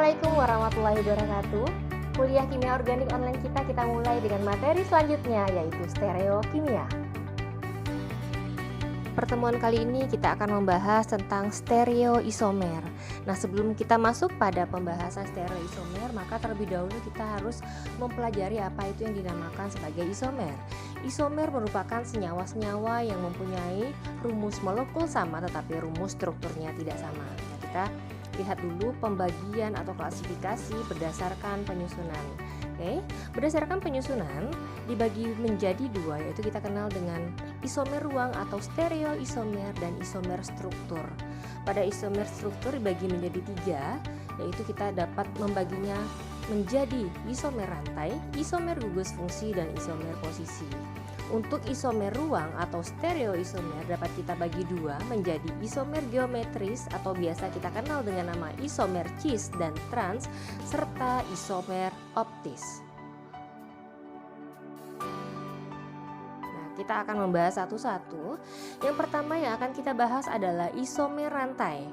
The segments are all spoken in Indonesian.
Assalamualaikum warahmatullahi wabarakatuh. Kuliah kimia organik online kita mulai dengan materi selanjutnya, yaitu stereokimia. Pertemuan kali ini kita akan membahas tentang stereoisomer. Nah, sebelum kita masuk pada pembahasan stereoisomer, maka terlebih dahulu kita harus mempelajari apa itu yang dinamakan sebagai isomer. Isomer merupakan senyawa-senyawa yang mempunyai rumus molekul sama tetapi rumus strukturnya tidak sama. Nah, kita lihat dulu pembagian atau klasifikasi berdasarkan penyusunan. Oke, berdasarkan penyusunan dibagi menjadi dua, yaitu kita kenal dengan isomer ruang atau stereoisomer dan isomer struktur. Pada isomer struktur dibagi menjadi tiga, yaitu kita dapat membaginya menjadi isomer rantai, isomer gugus fungsi, dan isomer posisi. Untuk isomer ruang atau stereoisomer dapat kita bagi dua menjadi isomer geometris atau biasa kita kenal dengan nama isomer cis dan trans, serta isomer optis. Nah, kita akan membahas satu-satu. Yang pertama yang akan kita bahas adalah isomer rantai.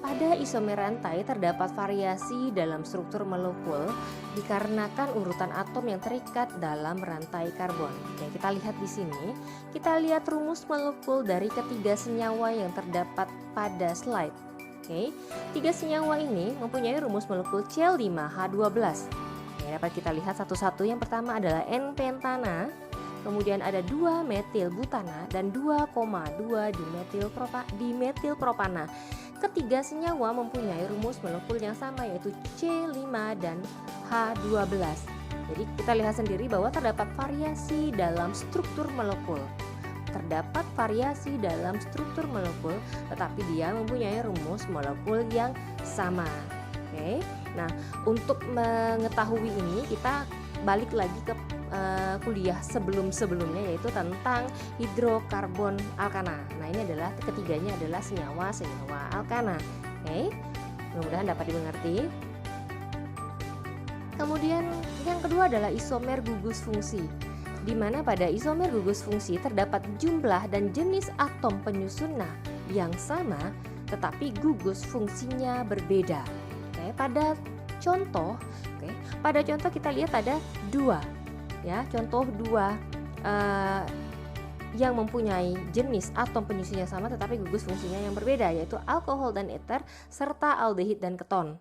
Pada isomer rantai terdapat variasi dalam struktur molekul dikarenakan urutan atom yang terikat dalam rantai karbon. Oke, kita lihat di sini. Kita lihat rumus molekul dari ketiga senyawa yang terdapat pada slide. Oke, tiga senyawa ini mempunyai rumus molekul C5H12. Oke, dapat kita lihat satu-satu. Yang pertama adalah N-pentana. Kemudian ada 2-metil-butana dan 2,2 dimetil-propana. Ketiga senyawa mempunyai rumus molekul yang sama, yaitu C5 dan H12. Jadi kita lihat sendiri bahwa terdapat variasi dalam struktur molekul. Terdapat variasi dalam struktur molekul, tetapi dia mempunyai rumus molekul yang sama. Oke. Nah, untuk mengetahui ini kita balik lagi ke kuliah sebelumnya, yaitu tentang hidrokarbon alkana. Nah, ini adalah ketiganya adalah senyawa alkana. Oke, mudah-mudahan dapat dimengerti. Kemudian yang kedua adalah isomer gugus fungsi, di mana pada isomer gugus fungsi terdapat jumlah dan jenis atom penyusunnya yang sama, tetapi gugus fungsinya berbeda. Pada contoh kita lihat ada dua. Ya, contoh dua yang mempunyai jenis atom penyusun yang sama tetapi gugus fungsinya yang berbeda, yaitu alkohol dan eter serta aldehid dan keton.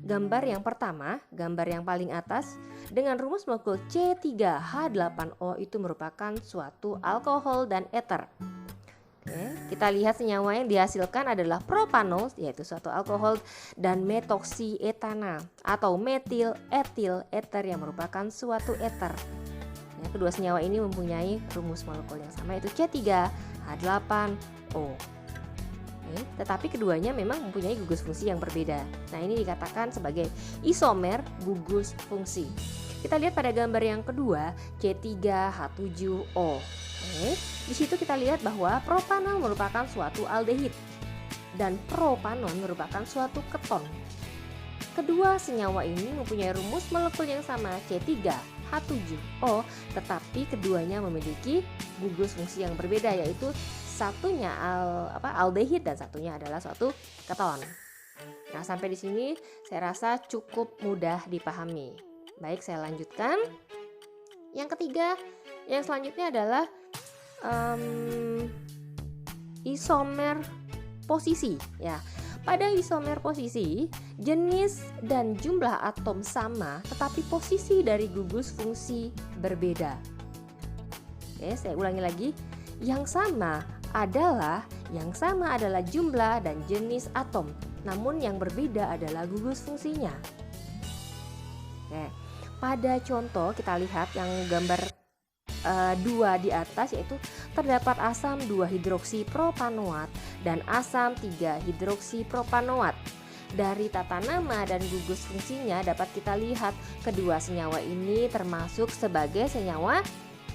Gambar yang pertama, gambar yang paling atas dengan rumus molekul C3H8O itu merupakan suatu alkohol dan eter. Kita lihat senyawa yang dihasilkan adalah propanol, yaitu suatu alkohol, dan metoksietana atau metil etil eter yang merupakan suatu eter. Ya, kedua senyawa ini mempunyai rumus molekul yang sama, yaitu C3H8O. Tetapi keduanya memang mempunyai gugus fungsi yang berbeda. Nah, ini dikatakan sebagai isomer gugus fungsi. Kita lihat pada gambar yang kedua, C3H7O. Di situ kita lihat bahwa propanol merupakan suatu aldehid dan propanon merupakan suatu keton. Kedua senyawa ini mempunyai rumus molekul yang sama, C3H7O, tetapi keduanya memiliki gugus fungsi yang berbeda, yaitu satunya aldehid dan satunya adalah suatu keton. Nah, sampai di sini saya rasa cukup mudah dipahami. Baik, saya lanjutkan. Yang ketiga, yang selanjutnya adalah isomer posisi. Ya, pada isomer posisi jenis dan jumlah atom sama, tetapi posisi dari gugus fungsi berbeda. Oke, saya ulangi lagi. Yang sama adalah jumlah dan jenis atom, namun yang berbeda adalah gugus fungsinya. Oke, pada contoh kita lihat yang gambar 2 di atas, yaitu terdapat asam 2-hidroksipropanoat dan asam 3-hidroksipropanoat. Dari tata nama dan gugus fungsinya dapat kita lihat kedua senyawa ini termasuk sebagai senyawa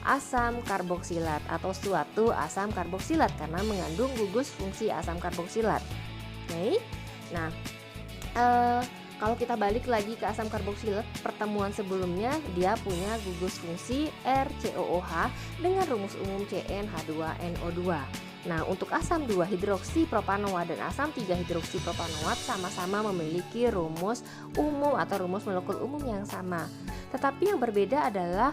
asam karboksilat atau suatu asam karboksilat karena mengandung gugus fungsi asam karboksilat. Oke. Nah, kalau kita balik lagi ke asam karboksilat, pertemuan sebelumnya dia punya gugus fungsi RCOOH dengan rumus umum CnH2NO2. Nah, untuk asam 2 hidroksipropanoat dan asam 3 hidroksipropanoat sama-sama memiliki rumus umum atau rumus molekul umum yang sama. Tetapi yang berbeda adalah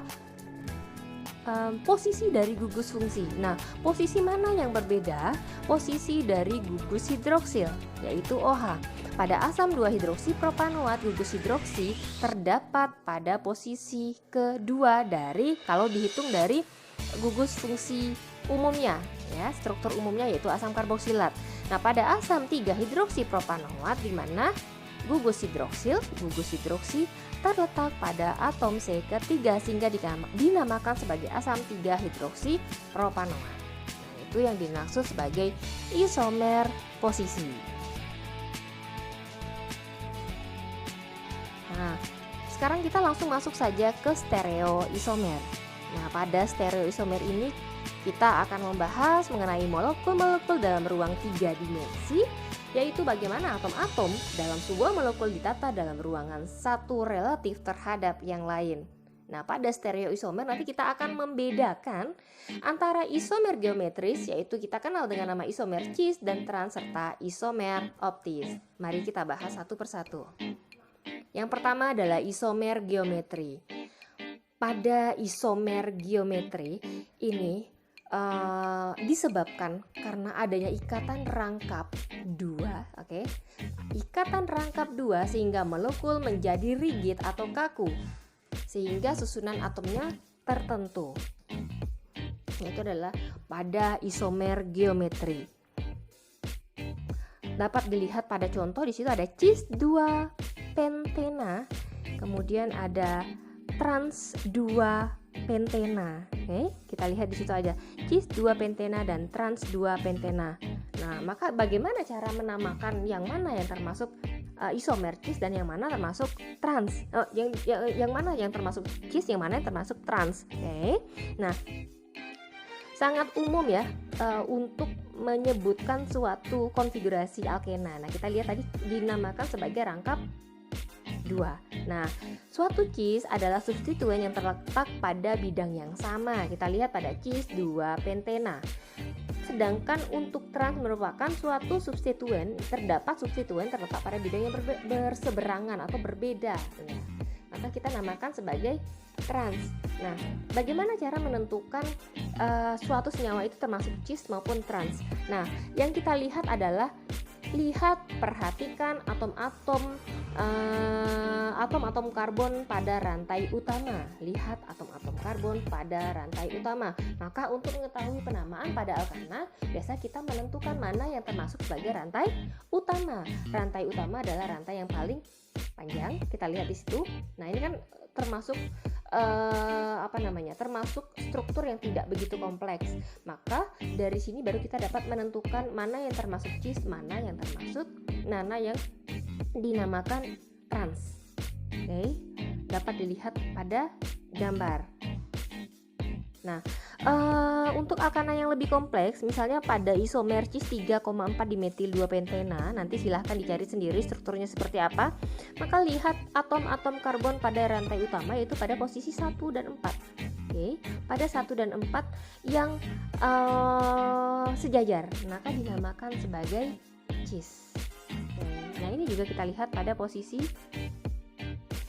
posisi dari gugus fungsi. Nah, posisi mana yang berbeda? Posisi dari gugus hidroksil, yaitu OH. Pada asam 2 hidroksipropanoat, gugus hidroksi terdapat pada posisi kedua dari, kalau dihitung dari gugus fungsi umumnya, ya, struktur umumnya yaitu asam karboksilat. Nah, pada asam 3 hidroksipropanoat di mana gugus hidroksi terletak pada atom C ketiga sehingga dinamakan sebagai asam 3 hidroksipropanoat. Nah, itu yang dimaksud sebagai isomer posisi. Nah, sekarang kita langsung masuk saja ke stereoisomer. Nah, pada stereoisomer ini kita akan membahas mengenai molekul-molekul dalam ruang 3 dimensi, yaitu bagaimana atom-atom dalam sebuah molekul ditata dalam ruangan satu relatif terhadap yang lain. Nah, pada stereoisomer nanti kita akan membedakan antara isomer geometris, yaitu kita kenal dengan nama isomer cis dan trans, serta isomer optis. Mari kita bahas satu persatu. Yang pertama adalah isomer geometri. Pada isomer geometri ini disebabkan karena adanya ikatan rangkap 2, oke? Ikatan rangkap 2 sehingga molekul menjadi rigid atau kaku, sehingga susunan atomnya tertentu. Itu adalah pada isomer geometri. Dapat dilihat pada contoh, di situ ada cis 2 pentena, kemudian ada trans 2 pentena. Oke, kita lihat di situ aja cis 2 pentena dan trans 2 pentena. Nah, maka bagaimana cara menamakan yang mana yang termasuk isomer cis dan yang mana termasuk trans? Yang mana yang termasuk cis, yang mana yang termasuk trans? Oke. Nah, sangat umum ya untuk menyebutkan suatu konfigurasi alkena. Nah, kita lihat tadi dinamakan sebagai rangkap 2. Nah, suatu cis adalah substituen yang terletak pada bidang yang sama. Kita lihat pada cis 2 pentena. Sedangkan untuk trans merupakan suatu substituen, terdapat substituen terletak pada bidang yang berseberangan atau berbeda. Ya. Maka kita namakan sebagai trans. Nah, bagaimana cara menentukan suatu senyawa itu termasuk cis maupun trans? Nah, yang kita lihat adalah perhatikan atom-atom karbon pada rantai utama. Lihat atom-atom karbon pada rantai utama. Maka untuk mengetahui penamaan pada alkana, biasa kita menentukan mana yang termasuk sebagai rantai utama. Rantai utama adalah rantai yang paling panjang. Kita lihat di situ. Nah, ini kan termasuk termasuk struktur yang tidak begitu kompleks. Maka dari sini baru kita dapat menentukan mana yang termasuk cis, mana yang dinamakan trans. Oke, dapat dilihat pada gambar. Nah, untuk alkana yang lebih kompleks, misalnya pada isomer cis 3,4 dimetil 2 pentena, nanti silahkan dicari sendiri strukturnya seperti apa. Maka lihat atom-atom karbon pada rantai utama, yaitu pada posisi 1 dan 4. Oke, pada 1 dan 4 yang sejajar, maka dinamakan sebagai cis. Oke. Nah, ini juga kita lihat pada posisi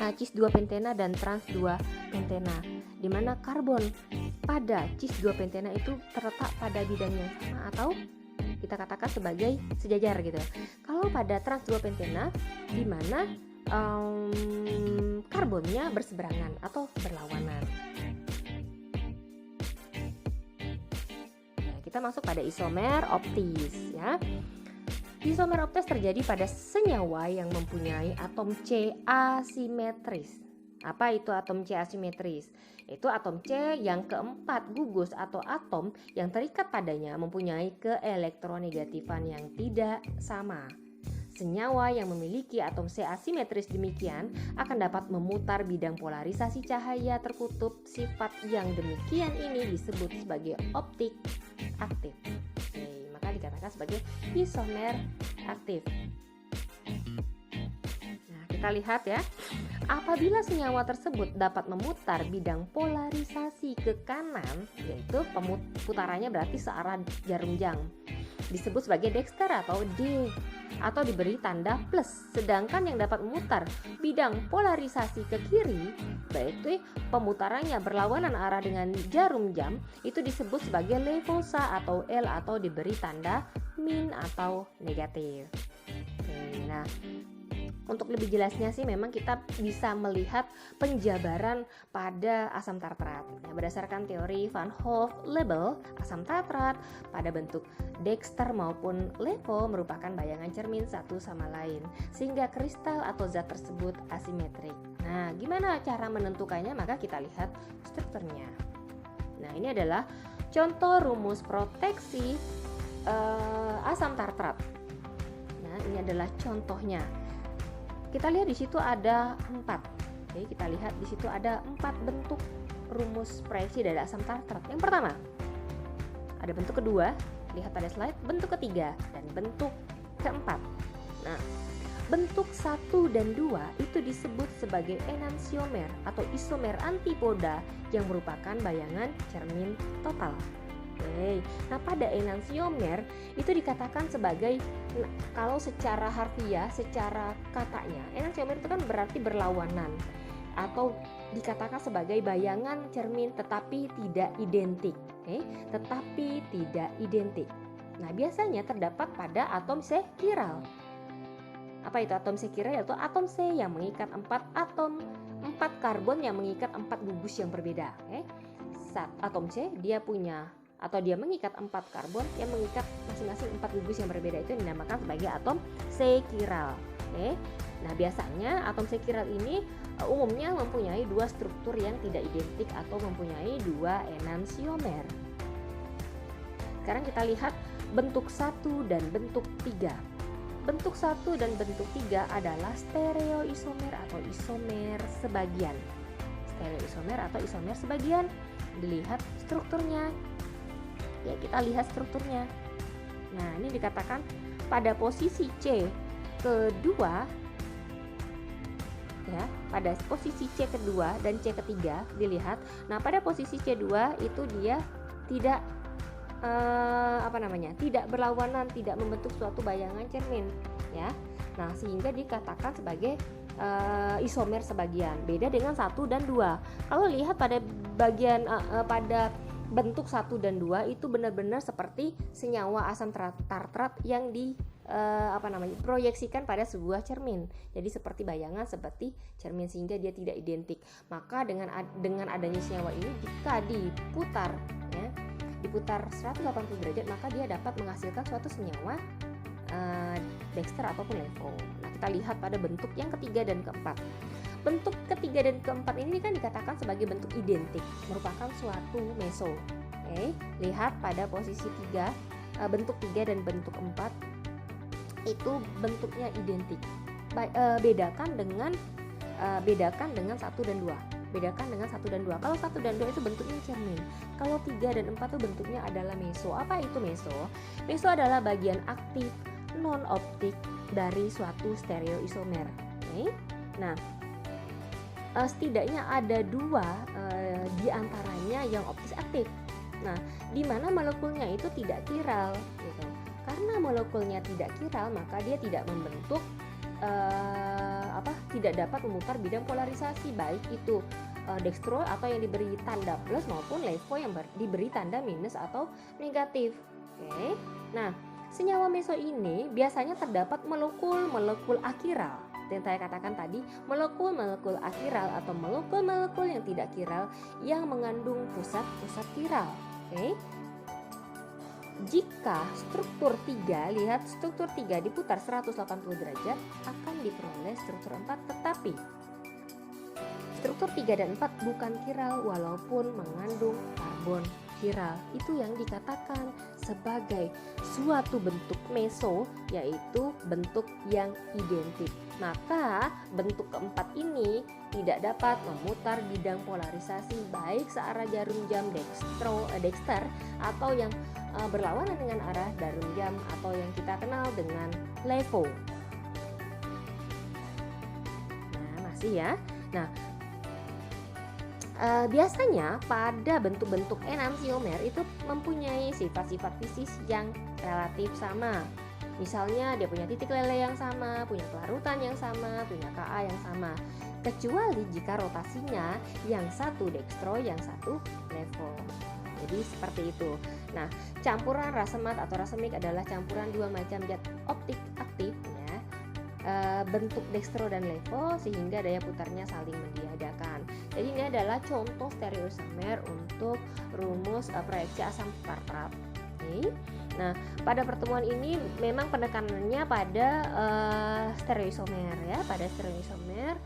cis 2 pentena dan trans 2 pentena, di mana karbon pada cis 2 pentena itu terletak pada bidang yang sama atau kita katakan sebagai sejajar gitu. Kalau pada trans 2 pentena, di mana karbonnya berseberangan atau berlawanan. Nah, kita masuk pada isomer optis ya. Isomer optis terjadi pada senyawa yang mempunyai atom C asimetris. Apa itu atom C asimetris? Itu atom C yang keempat gugus atau atom yang terikat padanya mempunyai keelektronegatifan yang tidak sama. Senyawa yang memiliki atom C asimetris demikian akan dapat memutar bidang polarisasi cahaya terkutub. Sifat yang demikian ini disebut sebagai optik aktif. Dikatakan sebagai isomer aktif. Nah, kita lihat ya, Apabila senyawa tersebut dapat memutar bidang polarisasi ke kanan, yaitu putarannya berarti searah jarum jam, disebut sebagai dexter atau D, atau diberi tanda plus. Sedangkan yang dapat memutar bidang polarisasi ke kiri, baik pemutarannya berlawanan arah dengan jarum jam, itu disebut sebagai levosa atau L, atau diberi tanda min atau negatif. Nah, untuk lebih jelasnya sih memang kita bisa melihat penjabaran pada asam tartrat. Nah, berdasarkan teori Van Hoff-Lebel, asam tartrat pada bentuk dexter maupun levo merupakan bayangan cermin satu sama lain, sehingga kristal atau zat tersebut asimetrik. Nah, gimana cara menentukannya? Maka kita lihat strukturnya. Nah, ini adalah contoh rumus proteksi asam tartrat. Nah, ini adalah contohnya. Kita lihat di situ ada 4. Oke, kita lihat di situ ada 4 bentuk rumus proyeksi dari asam tartrat. Yang pertama, ada bentuk kedua, lihat pada slide, bentuk ketiga, dan bentuk keempat. Nah, bentuk 1 dan 2 itu disebut sebagai enantiomer atau isomer antipoda yang merupakan bayangan cermin total. Oke, nah pada enantiomer itu dikatakan sebagai, kalau secara harfiah, secara katanya, enantiomer itu kan berarti berlawanan atau dikatakan sebagai bayangan cermin tetapi tidak identik. Tetapi tidak identik. Nah, biasanya terdapat pada atom C chiral. Apa itu atom C chiral? Yaitu atom C yang mengikat 4 karbon yang mengikat 4 gugus yang berbeda. Atom C dia mengikat 4 karbon yang mengikat masing-masing 4 gugus yang berbeda, itu dinamakan sebagai atom C chiral. Nah, biasanya atom C chiral ini umumnya mempunyai 2 struktur yang tidak identik atau mempunyai 2 enantiomer. Sekarang kita lihat bentuk 1 dan bentuk 3. Bentuk 1 dan bentuk 3 adalah stereoisomer atau isomer sebagian. Stereoisomer atau isomer sebagian. Dilihat strukturnya. Ya, kita lihat strukturnya. Nah, ini dikatakan pada posisi C kedua, ya, pada posisi C kedua dan C ketiga dilihat. Nah, pada posisi C2 itu dia tidak tidak berlawanan, tidak membentuk suatu bayangan cermin, ya. Nah, sehingga dikatakan sebagai isomer sebagian. Beda dengan 1 dan 2. Kalau lihat pada bagian pada bentuk 1 dan 2 itu benar-benar seperti senyawa asam tartrat yang proyeksikan pada sebuah cermin. Jadi seperti bayangan seperti cermin, sehingga dia tidak identik. Maka dengan adanya senyawa ini, jika diputar 180 derajat, maka dia dapat menghasilkan suatu senyawa dexter ataupun levo. Nah, kita lihat pada bentuk yang ketiga dan keempat. Bentuk ketiga dan keempat ini kan dikatakan sebagai bentuk identik, merupakan suatu meso. Lihat pada posisi 3, bentuk 3 dan bentuk 4 itu bentuknya identik. Bedakan dengan 1 dan 2. Bedakan dengan 1 dan 2. Kalau 1 dan 2 itu bentuknya cermin. Kalau 3 dan 4 itu bentuknya adalah meso. Apa itu meso? Meso adalah bagian aktif non-optik dari suatu stereoisomer. Nah, setidaknya ada 2 di antaranya yang optis aktif. Nah, di mana molekulnya itu tidak chiral, gitu. Karena molekulnya tidak chiral, maka dia tidak membentuk tidak dapat memutar bidang polarisasi, baik itu dextro atau yang diberi tanda plus maupun levo yang diberi tanda minus atau negatif. Nah, senyawa meso ini biasanya terdapat molekul-molekul akiral. Yang saya katakan tadi, molekul-molekul akiral atau molekul-molekul yang tidak chiral yang mengandung pusat-pusat chiral. Jika struktur 3, lihat struktur 3 diputar 180 derajat akan diperoleh struktur 4, tetapi struktur 3 dan 4 bukan chiral walaupun mengandung karbon chiral. Itu yang dikatakan sebagai suatu bentuk meso, yaitu bentuk yang identik. Maka bentuk keempat ini tidak dapat memutar bidang polarisasi baik searah jarum jam dexter atau yang berlawanan dengan arah jarum jam atau yang kita kenal dengan levo. Nah, masih ya. Nah, biasanya pada bentuk-bentuk enantiomer itu mempunyai sifat-sifat fisis yang relatif sama. Misalnya dia punya titik lele yang sama, punya pelarutan yang sama, punya Ka yang sama. Kecuali jika rotasinya yang satu dekstro, yang satu levo. Jadi seperti itu. Nah, campuran rasemat atau rasemik adalah campuran dua macam zat optik aktif ya, bentuk dekstro dan levo, sehingga daya putarnya saling mentiadakan. Jadi ini adalah contoh stereoisomer untuk rumus proyeksi asam tartrat. Nah, pada pertemuan ini memang penekanannya pada stereoisomer ya, pada stereoisomer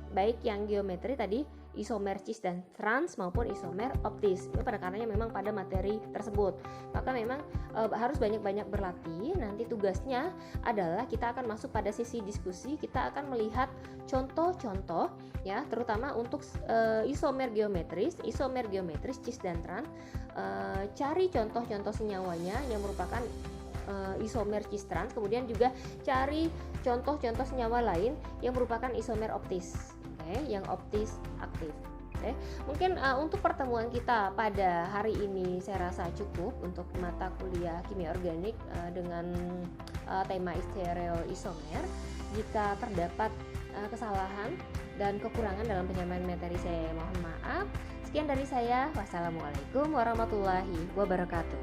baik yang geometri tadi isomer cis dan trans maupun isomer optis. Itu penekanannya memang pada materi tersebut. Maka memang harus banyak-banyak berlatih. Nanti tugasnya adalah kita akan masuk pada sesi diskusi, kita akan melihat contoh-contoh ya, terutama untuk isomer geometris cis dan trans. Cari contoh-contoh senyawanya yang merupakan isomer cis trans, kemudian juga cari contoh-contoh senyawa lain yang merupakan isomer optis, yang optis aktif. Mungkin untuk pertemuan kita pada hari ini saya rasa cukup untuk mata kuliah kimia organik dengan tema stereoisomer. Jika terdapat kesalahan dan kekurangan dalam penyampaian materi, saya mohon maaf. Sekian dari saya. Wassalamualaikum warahmatullahi wabarakatuh.